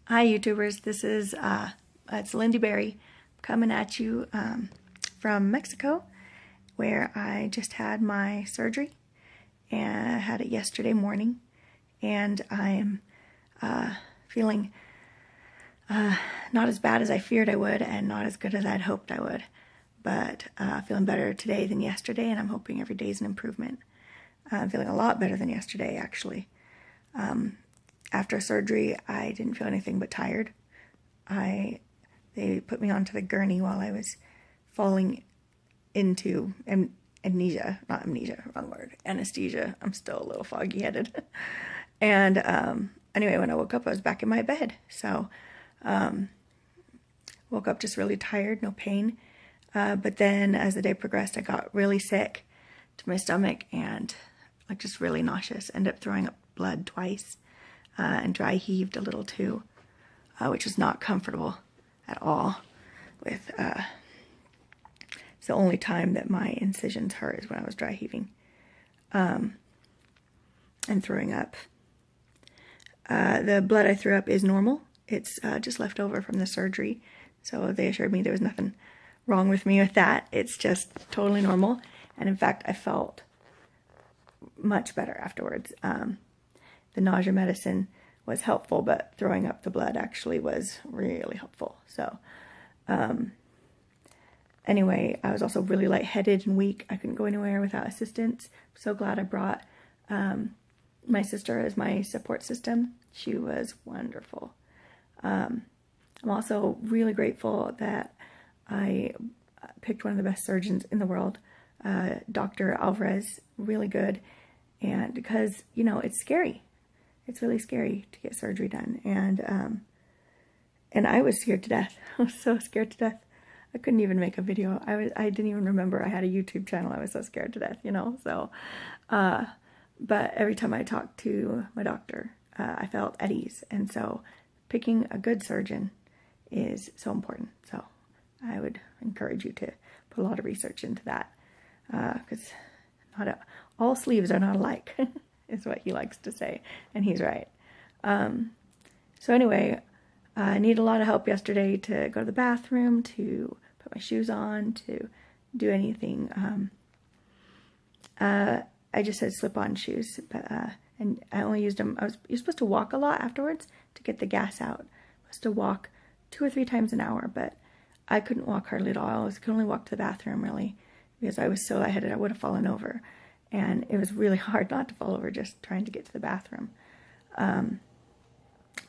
Hi YouTubers, this is it's Lindy Berry coming at you from Mexico, where I just had my surgery, and I had it yesterday morning, and I am feeling not as bad as I feared I would, and not as good as I'd hoped I would, but feeling better today than yesterday, and I'm hoping every day is an improvement. I'm feeling a lot better than yesterday, actually. After surgery, I didn't feel anything but tired. They put me onto the gurney while I was falling into amnesia, not amnesia, wrong word, anesthesia. I'm still a little foggy-headed. And anyway, when I woke up, I was back in my bed. So woke up just really tired, no pain. But then as the day progressed, I got really sick to my stomach and like just really nauseous. Ended up throwing up blood twice. And dry heaved a little too, which was not comfortable at all. It's the only time that my incisions hurt is when I was dry heaving and throwing up. The blood I threw up is normal. It's just left over from the surgery. So they assured me there was nothing wrong with me with that. It's just totally normal. And in fact, I felt much better afterwards. The nausea medicine was helpful, but throwing up the blood actually was really helpful. So anyway, I was also really lightheaded and weak. I couldn't go anywhere without assistance. I'm so glad I brought my sister as my support system. She was wonderful. I'm also really grateful that I picked one of the best surgeons in the world, Dr. Alvarez, really good. And because, you know, it's scary. It's really scary to get surgery done, and I was scared to death. I was so scared to death. I couldn't even make a video. I didn't even remember I had a YouTube channel. I was so scared to death, you know. So, but every time I talked to my doctor, I felt at ease, and so picking a good surgeon is so important. So, I would encourage you to put a lot of research into that, because all sleeves are not alike. Is what he likes to say, and he's right. So anyway, I needed a lot of help yesterday to go to the bathroom, to put my shoes on, to do anything. I just had slip-on shoes, but and I only used them. You're supposed to walk a lot afterwards to get the gas out. I was supposed to walk 2 or 3 times an hour, but I couldn't walk hardly at all. I could only walk to the bathroom really because I was so lightheaded. I would have fallen over. And it was really hard not to fall over just trying to get to the bathroom. In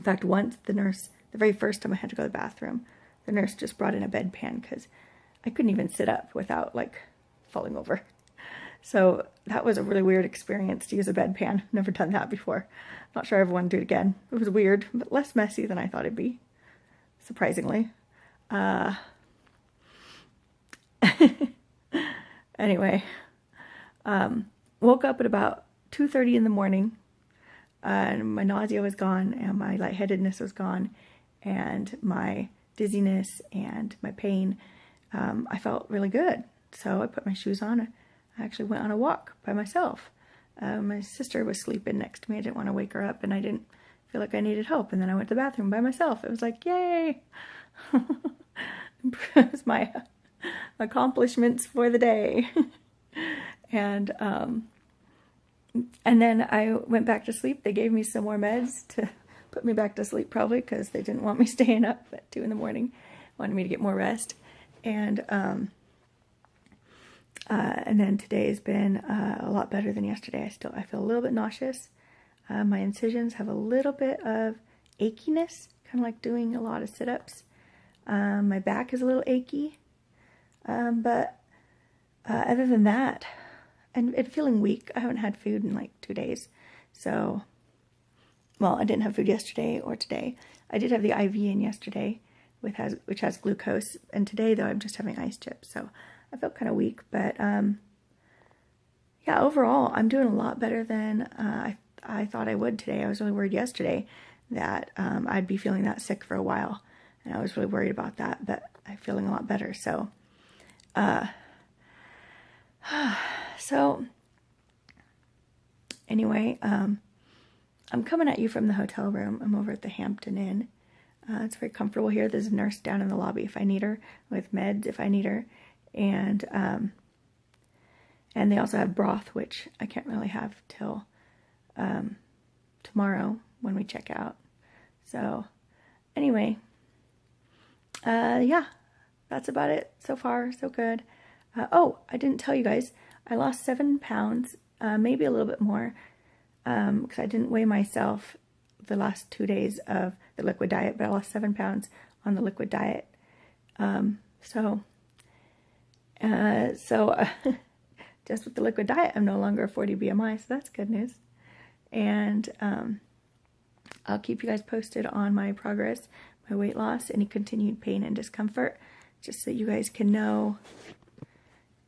fact, once the very first time I had to go to the bathroom, the nurse just brought in a bedpan because I couldn't even sit up without like falling over. So that was a really weird experience to use a bedpan. Never done that before. Not sure I ever want to do it again. It was weird, but less messy than I thought it'd be, surprisingly. Anyway. Woke up at about 2:30 in the morning, and my nausea was gone, and my lightheadedness was gone, and my dizziness and my pain. I felt really good, so I put my shoes on. I actually went on a walk by myself. My sister was sleeping next to me. I didn't want to wake her up, and I didn't feel like I needed help, and then I went to the bathroom by myself. It was like, yay! It was my accomplishments for the day. And then I went back to sleep. They gave me some more meds to put me back to sleep, probably because they didn't want me staying up at 2 in the morning. Wanted me to get more rest. And then today has been a lot better than yesterday. I feel a little bit nauseous. My incisions have a little bit of achiness, kind of like doing a lot of sit-ups. My back is a little achy. But other than that, and feeling weak. I haven't had food in like 2 days. So, well, I didn't have food yesterday or today. I did have the IV in yesterday, which has glucose. And today, though, I'm just having ice chips. So I felt kind of weak. But, yeah, overall, I'm doing a lot better than I thought I would today. I was really worried yesterday that I'd be feeling that sick for a while. And I was really worried about that. But I'm feeling a lot better. So, anyway, I'm coming at you from the hotel room. I'm over at the Hampton Inn. It's very comfortable here. There's a nurse down in the lobby if I need her, with meds if I need her. And they also have broth, which I can't really have till tomorrow when we check out. So anyway, yeah, that's about it. So far, so good. Oh, I didn't tell you guys, I lost 7 pounds, maybe a little bit more, because I didn't weigh myself the last 2 days of the liquid diet, but I lost 7 pounds on the liquid diet. So just with the liquid diet, I'm no longer a 40 BMI, so that's good news. And I'll keep you guys posted on my progress, my weight loss, any continued pain and discomfort, just so you guys can know.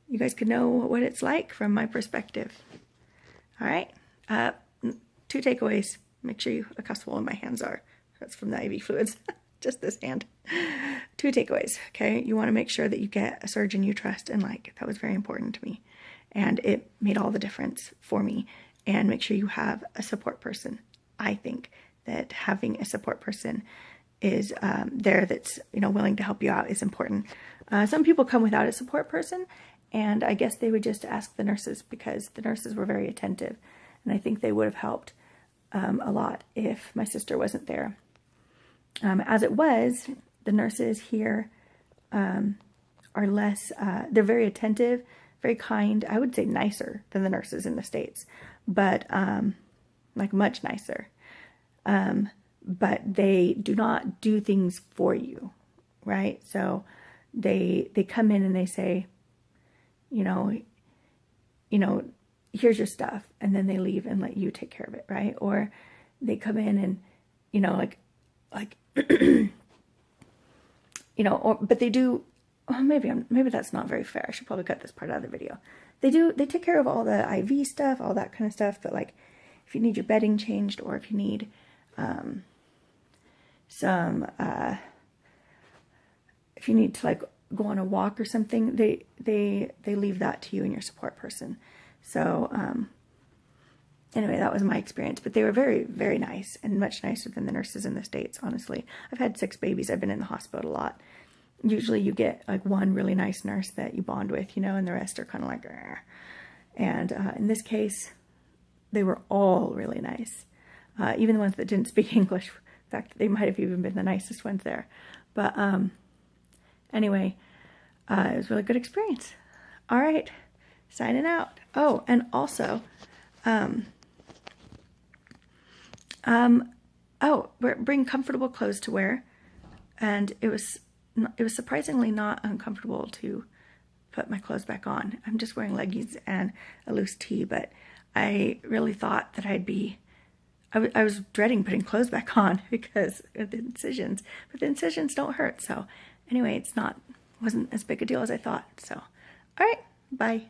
You guys can know what it's like from my perspective. All right. 2 takeaways. Make sure you look how swollen my hands are. That's from the IV fluids. Just this hand. 2 takeaways. Okay. You want to make sure that you get a surgeon you trust and like. That was very important to me. And it made all the difference for me. And make sure you have a support person. I think that having a support person is there that's, you know, willing to help you out is important. Some people come without a support person, and I guess they would just ask the nurses, because the nurses were very attentive, and I think they would have helped a lot if my sister wasn't there. As it was, the nurses here are less, they're very attentive, very kind. I would say nicer than the nurses in the States, but like much nicer. But they do not do things for you, right? So they come in and they say, you know, here's your stuff, and then they leave and let you take care of it, right? Or they come in and, you know, like, you know, but they do. Oh, maybe that's not very fair. I should probably cut this part out of the video. They take care of all the IV stuff, all that kind of stuff. But like, if you need your bedding changed, or if you need if you need to like go on a walk or something, they leave that to you and your support person. So anyway, that was my experience. But they were very, very nice, and much nicer than the nurses in the States, honestly. I've had 6 babies. I've been in the hospital a lot. Usually you get like one really nice nurse that you bond with, you know, and the rest are kind of like, "Argh." And in this case, they were all really nice. Even the ones that didn't speak English. In fact, they might have even been the nicest ones there. But anyway, it was a really good experience. All right, signing out. Oh, and also, bring comfortable clothes to wear. And it was surprisingly not uncomfortable to put my clothes back on. I'm just wearing leggings and a loose tee, but I really thought that I was dreading putting clothes back on because of the incisions, but the incisions don't hurt. So anyway, wasn't as big a deal as I thought. So, all right, bye.